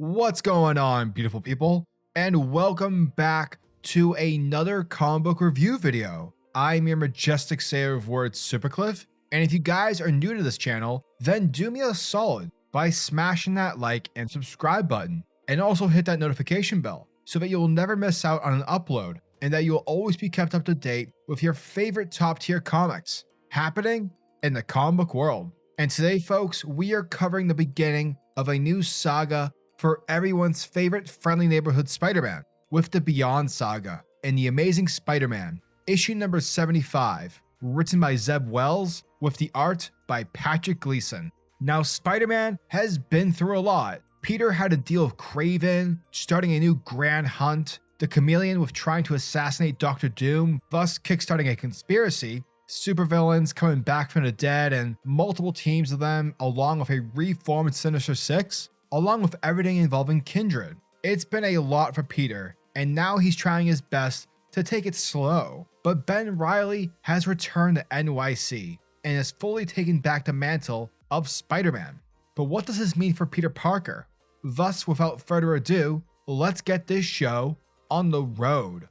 What's going on, beautiful people? And welcome back to another comic book review video. I'm your majestic sayer of words, SuperCliff, and if you guys are new to this channel, then do me a solid by smashing that like and subscribe button, and also hit that notification bell so that you'll never miss out on an upload and that you'll always be kept up to date with your favorite top tier comics happening in the comic book world. And today, folks, we are covering the beginning of a new saga for everyone's favorite friendly neighborhood Spider-Man, with the Beyond Saga and the Amazing Spider-Man, issue number 75, written by Zeb Wells, with the art by Patrick Gleason. Now, Spider-Man has been through a lot. Peter had to deal with Kraven, starting a new grand hunt, the Chameleon with trying to assassinate Dr. Doom, thus kickstarting a conspiracy, supervillains coming back from the dead, and multiple teams of them, along with a reformed Sinister Six, along with everything involving Kindred. It's been a lot for Peter, and now he's trying his best to take it slow. But Ben Reilly has returned to NYC and has fully taken back the mantle of Spider-Man. But what does this mean for Peter Parker? Thus, without further ado, let's get this show on the road.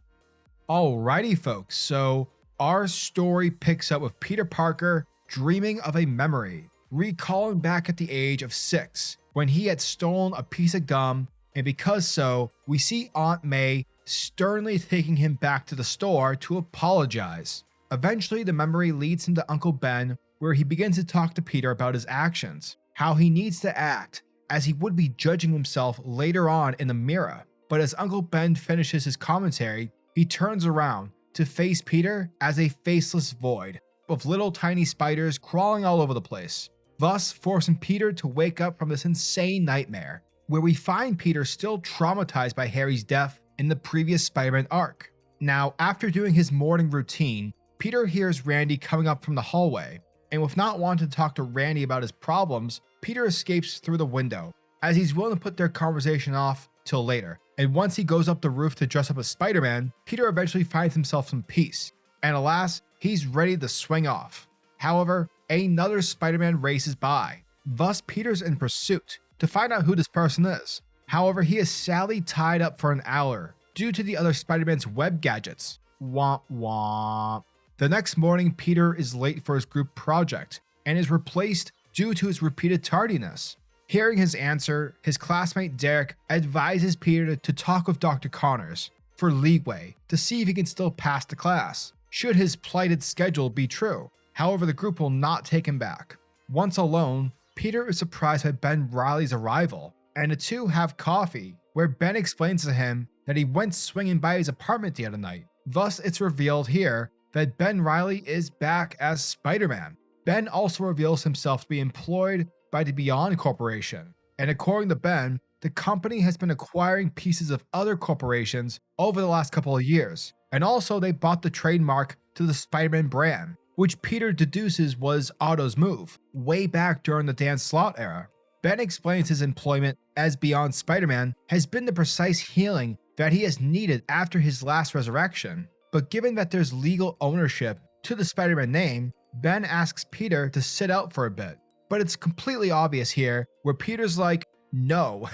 Alrighty folks, so our story picks up with Peter Parker dreaming of a memory, recalling back at the age of 6, when he had stolen a piece of gum, and because so, we see Aunt May sternly taking him back to the store to apologize. Eventually, the memory leads him to Uncle Ben, where he begins to talk to Peter about his actions, how he needs to act, as he would be judging himself later on in the mirror. But as Uncle Ben finishes his commentary, he turns around to face Peter as a faceless void, with little tiny spiders crawling all over the place, thus forcing Peter to wake up from this insane nightmare, where we find Peter still traumatized by Harry's death in the previous Spider-Man arc. Now, after doing his morning routine, Peter hears Randy coming up from the hallway, and with not wanting to talk to Randy about his problems, Peter escapes through the window, as he's willing to put their conversation off till later. And once he goes up the roof to dress up as Spider-Man, Peter eventually finds himself some peace, and alas, he's ready to swing off. However, another Spider-Man races by, thus Peter's in pursuit to find out who this person is. However, he is sadly tied up for an hour due to the other Spider-Man's web gadgets. Womp womp. The next morning, Peter is late for his group project and is replaced due to his repeated tardiness. Hearing his answer, his classmate Derek advises Peter to talk with Dr. Connors for leeway to see if he can still pass the class, should his plighted schedule be true. However, the group will not take him back. Once alone, Peter is surprised by Ben Reilly's arrival, and the two have coffee, where Ben explains to him that he went swinging by his apartment the other night. Thus, it's revealed here that Ben Reilly is back as Spider-Man. Ben also reveals himself to be employed by the Beyond Corporation, and according to Ben, the company has been acquiring pieces of other corporations over the last couple of years, and also they bought the trademark to the Spider-Man brand, which Peter deduces was Otto's move, way back during the Dan Slott era. Ben explains his employment as Beyond Spider-Man has been the precise healing that he has needed after his last resurrection, but given that there's legal ownership to the Spider-Man name, Ben asks Peter to sit out for a bit. But it's completely obvious here, where Peter's like, no,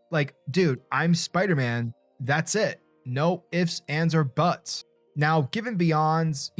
like, dude, I'm Spider-Man, that's it. No ifs, ands, or buts. Now, given Beyond's,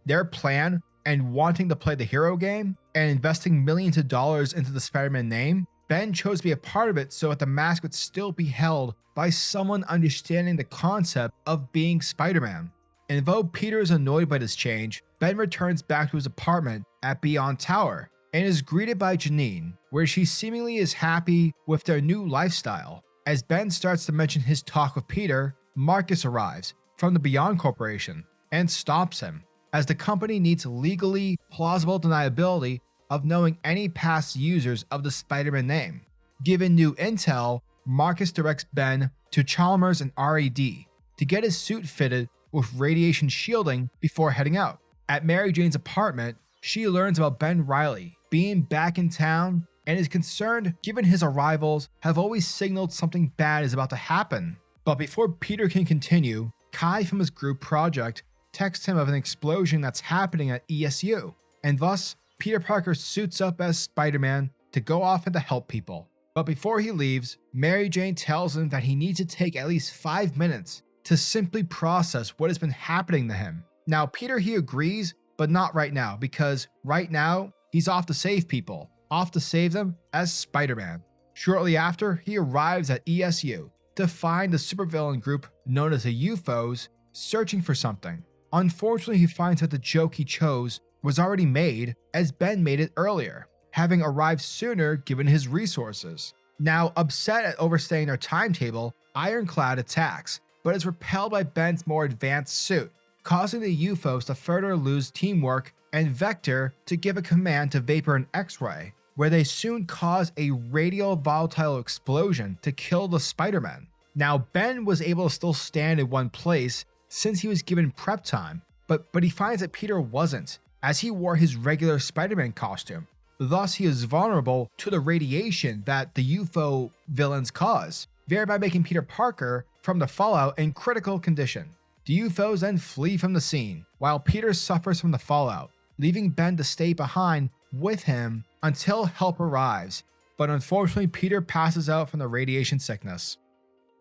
their plan and wanting to play the hero game and investing millions of dollars into the Spider-Man name, Ben chose to be a part of it so that the mask would still be held by someone understanding the concept of being Spider-Man. And though Peter is annoyed by this change, Ben returns back to his apartment at Beyond Tower and is greeted by Janine, where she seemingly is happy with their new lifestyle. As Ben starts to mention his talk with Peter, Marcus arrives from the Beyond Corporation and stops him, as the company needs legally plausible deniability of knowing any past users of the Spider-Man name. Given new intel, Marcus directs Ben to Chalmers and RAD to get his suit fitted with radiation shielding before heading out. At Mary Jane's apartment, she learns about Ben Reilly being back in town and is concerned given his arrivals have always signaled something bad is about to happen. But before Peter can continue, Kai from his group project texts him of an explosion that's happening at ESU, and thus Peter Parker suits up as Spider-Man to go off and to help people. But before he leaves, Mary Jane tells him that he needs to take at least 5 minutes to simply process what has been happening to him. Now, Peter, he agrees, but not right now, because right now, he's off to save people, off to save them as Spider-Man. Shortly after, he arrives at ESU to find the supervillain group known as the UFOs searching for something. Unfortunately, he finds that the joke he chose was already made, as Ben made it earlier, having arrived sooner given his resources. Now, upset at overstaying their timetable, Ironclad attacks, but is repelled by Ben's more advanced suit, causing the UFOs to further lose teamwork and Vector to give a command to Vapor and X-Ray, where they soon cause a radiovolatile explosion to kill the Spider-Man. Now, Ben was able to still stand in one place since he was given prep time, but he finds that Peter wasn't, as he wore his regular Spider-Man costume. Thus, he is vulnerable to the radiation that the UFO villains cause, thereby making Peter Parker from the fallout in critical condition. The UFOs then flee from the scene, while Peter suffers from the fallout, leaving Ben to stay behind with him until help arrives, but unfortunately Peter passes out from the radiation sickness.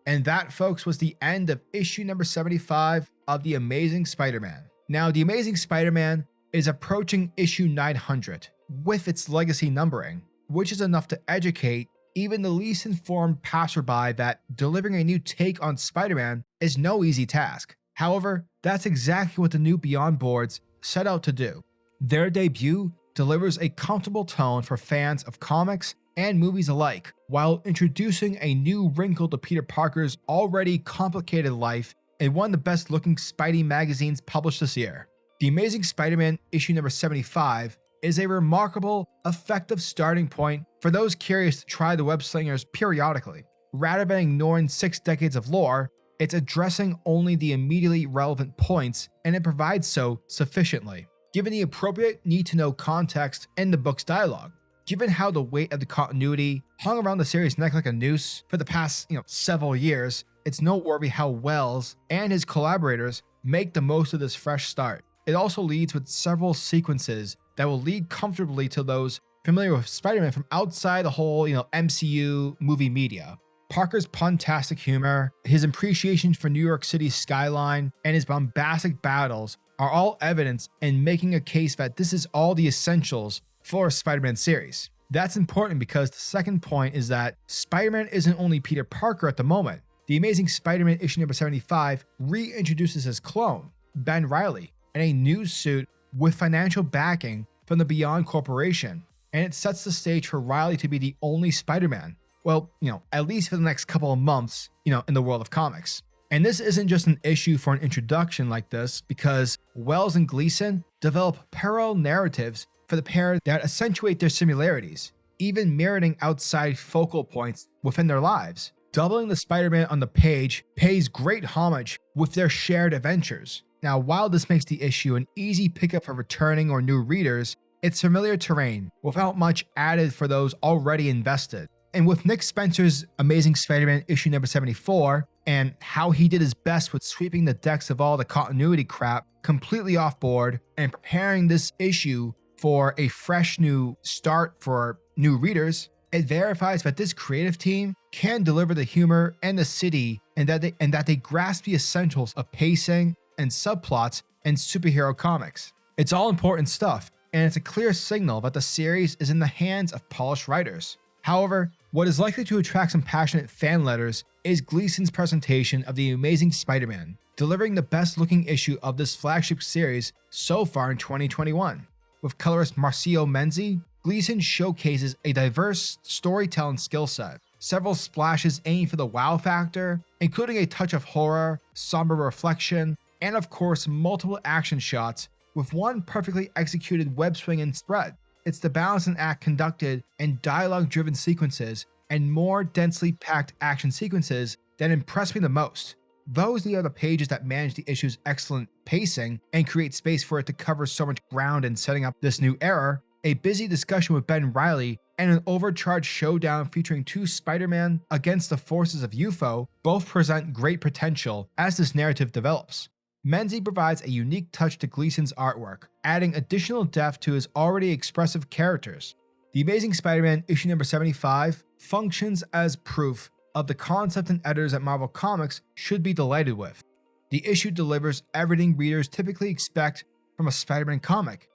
And that, folks, was the end of issue number 75 of The Amazing Spider-Man. Now, The Amazing Spider-Man is approaching issue 900 with its legacy numbering, which is enough to educate even the least informed passerby that delivering a new take on Spider-Man is no easy task. However, that's exactly what the new Beyond boards set out to do. Their debut delivers a comfortable tone for fans of comics and movies alike, while introducing a new wrinkle to Peter Parker's already complicated life in one of the best looking Spidey magazines published this year. The Amazing Spider-Man issue number 75 is a remarkable, effective starting point for those curious to try the web slingers periodically. Rather than ignoring 6 decades of lore, it's addressing only the immediately relevant points, and it provides so sufficiently, given the appropriate need-to-know context in the book's dialogue. Given how the weight of the continuity hung around the series' neck like a noose for the past, several years, it's noteworthy how Wells and his collaborators make the most of this fresh start. It also leads with several sequences that will lead comfortably to those familiar with Spider-Man from outside the whole, MCU movie media. Parker's puntastic humor, his appreciation for New York City's skyline, and his bombastic battles are all evidence in making a case that this is all the essentials for a Spider-Man series. That's important because the second point is that Spider-Man isn't only Peter Parker at the moment. The Amazing Spider-Man issue number 75 reintroduces his clone, Ben Reilly, in a new suit with financial backing from the Beyond Corporation, and it sets the stage for Reilly to be the only Spider-Man. Well, at least for the next couple of months, in the world of comics. And this isn't just an issue for an introduction like this, because Wells and Gleason develop parallel narratives for the pair that accentuate their similarities, even mirroring outside focal points within their lives. Doubling the Spider-Man on the page pays great homage with their shared adventures. Now, while this makes the issue an easy pickup for returning or new readers, it's familiar terrain without much added for those already invested. And with Nick Spencer's Amazing Spider-Man issue number 74, and how he did his best with sweeping the decks of all the continuity crap completely off board and preparing this issue for a fresh new start for new readers, it verifies that this creative team can deliver the humor and the city, and that they grasp the essentials of pacing and subplots in superhero comics. It's all important stuff, and it's a clear signal that the series is in the hands of polished writers. However, what is likely to attract some passionate fan letters is Gleason's presentation of The Amazing Spider-Man, delivering the best-looking issue of this flagship series so far in 2021. With colorist Marcio Menzi, Gleason showcases a diverse storytelling skill set, several splashes aiming for the wow factor, including a touch of horror, somber reflection, and of course multiple action shots with one perfectly executed web swing and spread. It's the balancing act conducted in dialogue-driven sequences and more densely packed action sequences that impress me the most. Those are the pages that manage the issue's excellent pacing and create space for it to cover so much ground in setting up this new era. A busy discussion with Ben Reilly and an overcharged showdown featuring 2 Spider-Man against the forces of UFO both present great potential as this narrative develops. Menzi provides a unique touch to Gleason's artwork, adding additional depth to his already expressive characters. The Amazing Spider-Man issue number 75 functions as proof of the concept and editors at Marvel Comics should be delighted with. The issue delivers everything readers typically expect from a Spider-Man comic,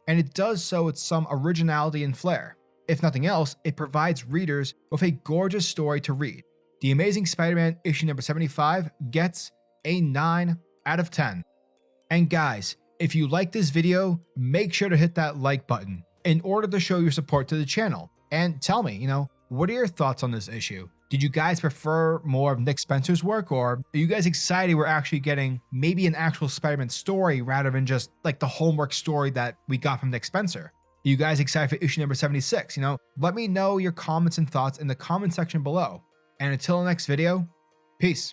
and it does so with some originality and flair. If nothing else, it provides readers with a gorgeous story to read. The Amazing Spider-Man issue number 75 gets a 9 out of 10. And guys, if you like this video, make sure to hit that like button in order to show your support to the channel. And tell me, what are your thoughts on this issue? Did you guys prefer more of Nick Spencer's work, or are you guys excited we're actually getting maybe an actual Spider-Man story rather than just like the homework story that we got from Nick Spencer? Are you guys excited for issue number 76? Let me know your comments and thoughts in the comment section below. And until the next video, peace.